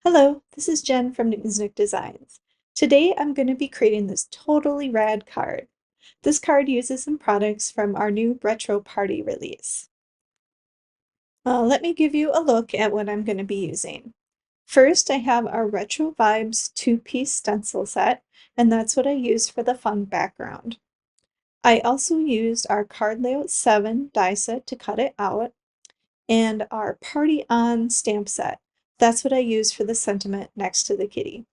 Hello, this is Jen from Nook Designs. Today I'm going to be creating this totally rad card. This card uses some products from our new Retro Party release. Let me give you a look at what I'm going to be using. First, I have our Retro Vibes two-piece stencil set, and that's what I used for the fun background. I also used our Card Layout 7 die set to cut it out, and our Party On stamp set. That's what I used for the sentiment next to the kitty.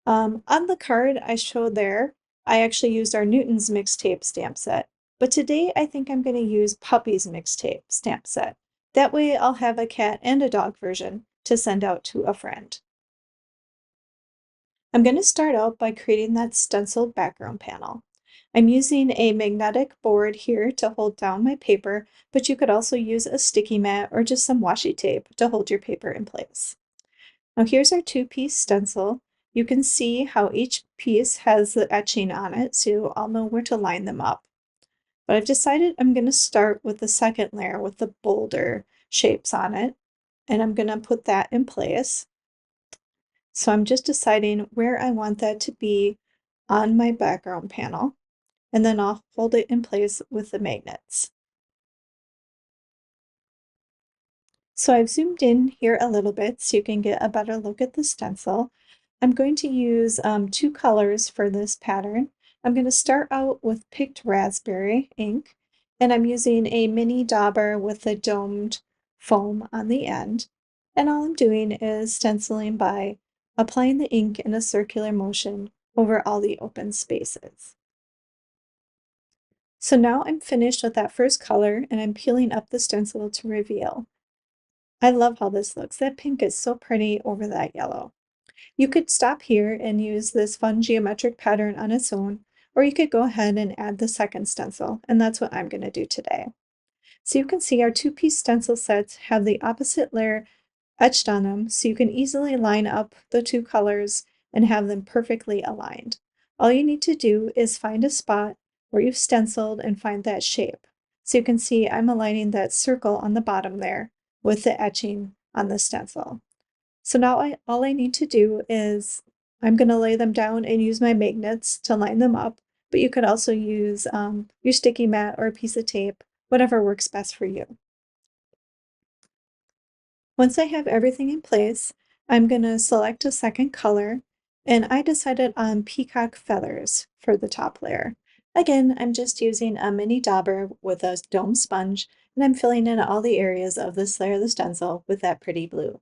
On the card I showed there, I actually used our Newton's mixtape stamp set, but today I think I'm going to use Puppy's mixtape stamp set. That way I'll have a cat and a dog version to send out to a friend. I'm going to start out by creating that stenciled background panel. I'm using a magnetic board here to hold down my paper, but you could also use a sticky mat or just some washi tape to hold your paper in place. Now here's our two-piece stencil. You can see how each piece has the etching on it, so I'll know where to line them up. But I've decided I'm going to start with the second layer with the bolder shapes on it, and I'm going to put that in place. So I'm just deciding where I want that to be on my background panel, and then I'll hold it in place with the magnets. So I've zoomed in here a little bit so you can get a better look at the stencil. I'm going to use two colors for this pattern. I'm going to start out with picked raspberry ink, and I'm using a mini dauber with a domed foam on the end. And all I'm doing is stenciling by applying the ink in a circular motion over all the open spaces. So now I'm finished with that first color, and I'm peeling up the stencil to reveal. I love how this looks. That pink is so pretty over that yellow. You could stop here and use this fun geometric pattern on its own, or you could go ahead and add the second stencil, and that's what I'm going to do today. So you can see our two-piece stencil sets have the opposite layer etched on them, so you can easily line up the two colors and have them perfectly aligned. All you need to do is find a spot where you've stenciled and find that shape. So you can see I'm aligning that circle on the bottom there with the etching on the stencil. So now all I need to do is I'm going to lay them down and use my magnets to line them up, but you could also use your sticky mat or a piece of tape, whatever works best for you. Once I have everything in place, I'm going to select a second color, and I decided on peacock feathers for the top layer. Again, I'm just using a mini dauber with a dome sponge, and I'm filling in all the areas of this layer of the stencil with that pretty blue.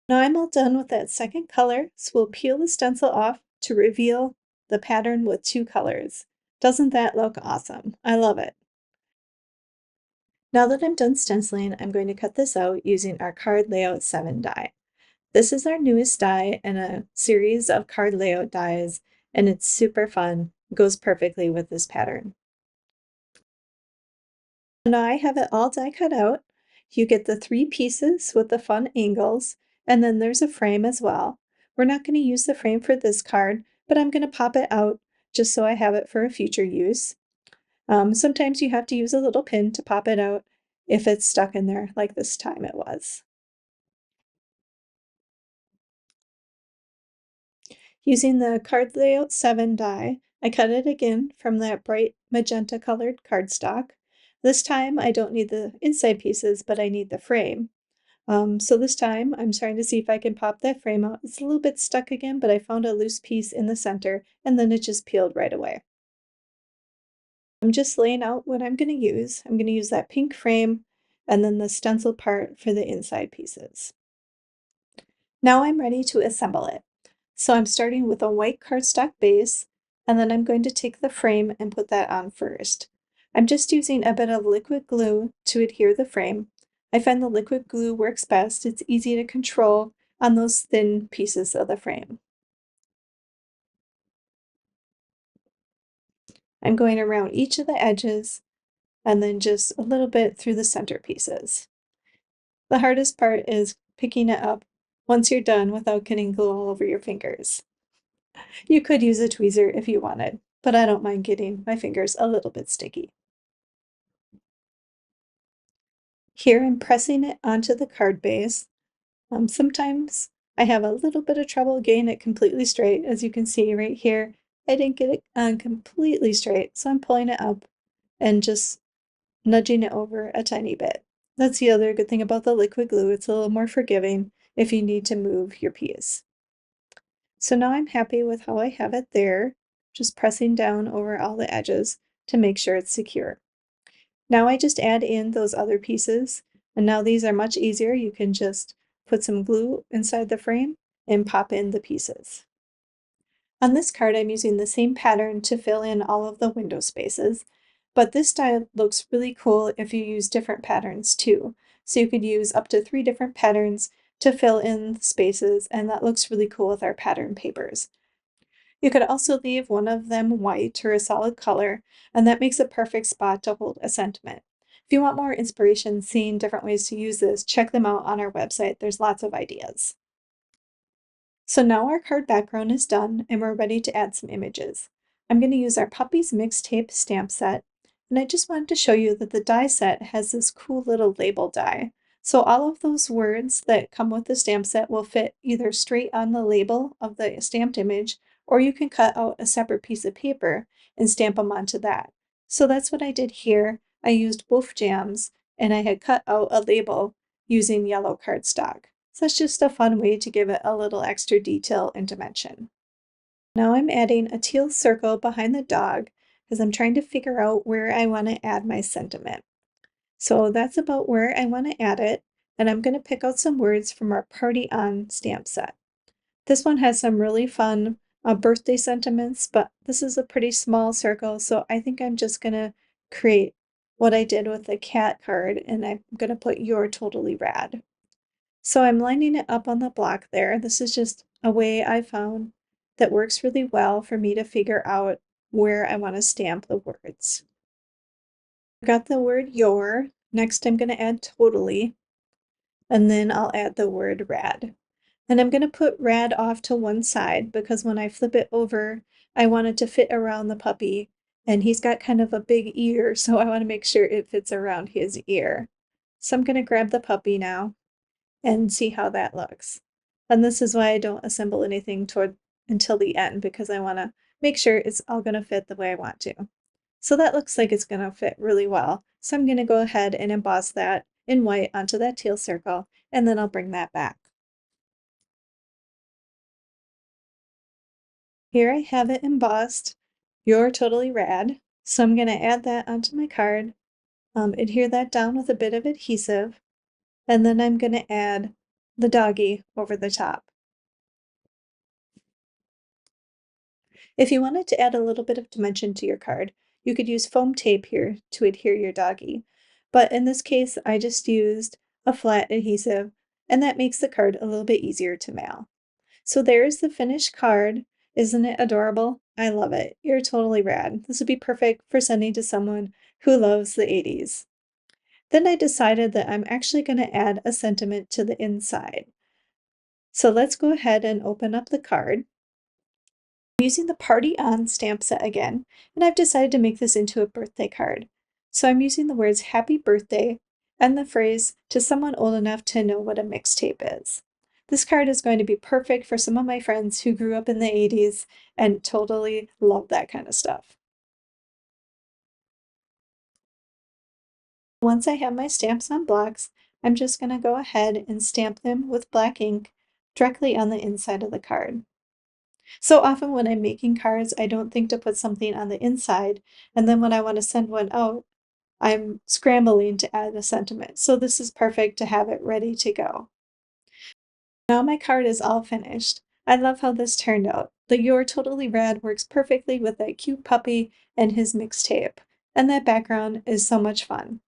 Now I'm all done with that second color, so we'll peel the stencil off to reveal the pattern with two colors. Doesn't that look awesome? I love it. Now that I'm done stenciling, I'm going to cut this out using our Card Layout 7 die. This is our newest die in a series of card layout dies, and it's super fun. It goes perfectly with this pattern. Now I have it all die cut out. You get the three pieces with the fun angles, and then there's a frame as well. We're not going to use the frame for this card, but I'm going to pop it out just so I have it for a future use. Sometimes you have to use a little pin to pop it out if it's stuck in there like this time it was. Using the Card Layout 7 die, I cut it again from that bright magenta colored cardstock. This time I don't need the inside pieces, but I need the frame. So this time I'm trying to see if I can pop that frame out. It's a little bit stuck again, but I found a loose piece in the center, and then it just peeled right away. I'm just laying out what I'm going to use. I'm going to use that pink frame and then the stencil part for the inside pieces. Now I'm ready to assemble it. So I'm starting with a white cardstock base, and then I'm going to take the frame and put that on first. I'm just using a bit of liquid glue to adhere the frame. I find the liquid glue works best. It's easy to control on those thin pieces of the frame. I'm going around each of the edges and then just a little bit through the center pieces. The hardest part is picking it up once you're done without getting glue all over your fingers. You could use a tweezer if you wanted, but I don't mind getting my fingers a little bit sticky. Here I'm pressing it onto the card base. Sometimes I have a little bit of trouble getting it completely straight. As you can see right here, I didn't get it on completely straight, so I'm pulling it up and just nudging it over a tiny bit. That's the other good thing about the liquid glue. It's a little more forgiving if you need to move your piece. So now I'm happy with how I have it there, just pressing down over all the edges to make sure it's secure. Now I just add in those other pieces, and now these are much easier. You can just put some glue inside the frame and pop in the pieces. On this card, I'm using the same pattern to fill in all of the window spaces, but this style looks really cool if you use different patterns too. So you could use up to 3 different patterns to fill in the spaces, and that looks really cool with our pattern papers. You could also leave one of them white or a solid color, and that makes a perfect spot to hold a sentiment. If you want more inspiration seeing different ways to use this, check them out on our website. There's lots of ideas. So now our card background is done and we're ready to add some images. I'm going to use our Puppies Mixtape stamp set, and I just wanted to show you that the die set has this cool little label die. So all of those words that come with the stamp set will fit either straight on the label of the stamped image, or you can cut out a separate piece of paper and stamp them onto that. So that's what I did here. I used wolf jams and I had cut out a label using yellow cardstock. So that's just a fun way to give it a little extra detail and dimension. Now I'm adding a teal circle behind the dog because I'm trying to figure out where I want to add my sentiment. So that's about where I want to add it, and I'm going to pick out some words from our Party On stamp set. This one has some really fun birthday sentiments, but this is a pretty small circle, so I think I'm just going to create what I did with the cat card, and I'm going to put "You're Totally Rad." So I'm lining it up on the block there. This is just a way I found that works really well for me to figure out where I want to stamp the words. I've got the word "your." Next I'm going to add "totally," and then I'll add the word "rad." And I'm going to put "rad" off to one side because when I flip it over, I want it to fit around the puppy, and he's got kind of a big ear, so I want to make sure it fits around his ear. So I'm going to grab the puppy now and see how that looks. And this is why I don't assemble anything toward until the end, because I want to make sure it's all going to fit the way I want to. So that looks like it's going to fit really well. So I'm going to go ahead and emboss that in white onto that teal circle, and then I'll bring that back. Here I have it embossed. "You're Totally Rad." So I'm going to add that onto my card, adhere that down with a bit of adhesive, and then I'm going to add the doggy over the top. If you wanted to add a little bit of dimension to your card, you could use foam tape here to adhere your doggy. But in this case, I just used a flat adhesive, and that makes the card a little bit easier to mail. So there's the finished card. Isn't it adorable? I love it. You're totally rad. This would be perfect for sending to someone who loves the 80s. Then I decided that I'm actually going to add a sentiment to the inside. So let's go ahead and open up the card. I'm using the Party On stamp set again, and I've decided to make this into a birthday card. So I'm using the words "Happy Birthday" and the phrase "to someone old enough to know what a mixtape is." This card is going to be perfect for some of my friends who grew up in the 80s and totally love that kind of stuff. Once I have my stamps on blocks, I'm just going to go ahead and stamp them with black ink directly on the inside of the card. So often when I'm making cards, I don't think to put something on the inside, and then when I want to send one out, I'm scrambling to add a sentiment. So this is perfect to have it ready to go. Now my card is all finished. I love how this turned out. The "You're Totally Rad" works perfectly with that cute puppy and his mixtape, and that background is so much fun.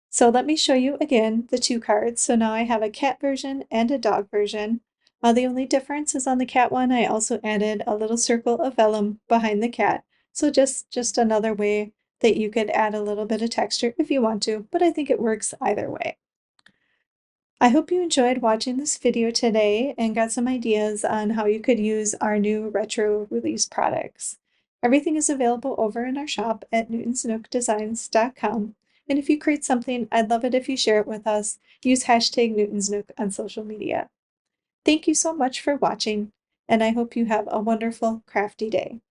So let me show you again the two cards. So now I have a cat version and a dog version. The only difference is on the cat one, I also added a little circle of vellum behind the cat. So just another way that you could add a little bit of texture if you want to, but I think it works either way. I hope you enjoyed watching this video today and got some ideas on how you could use our new retro release products. Everything is available over in our shop at newtonsnookdesigns.com. And if you create something, I'd love it if you share it with us. Use hashtag Newton's Nook on social media. Thank you so much for watching, and I hope you have a wonderful crafty day.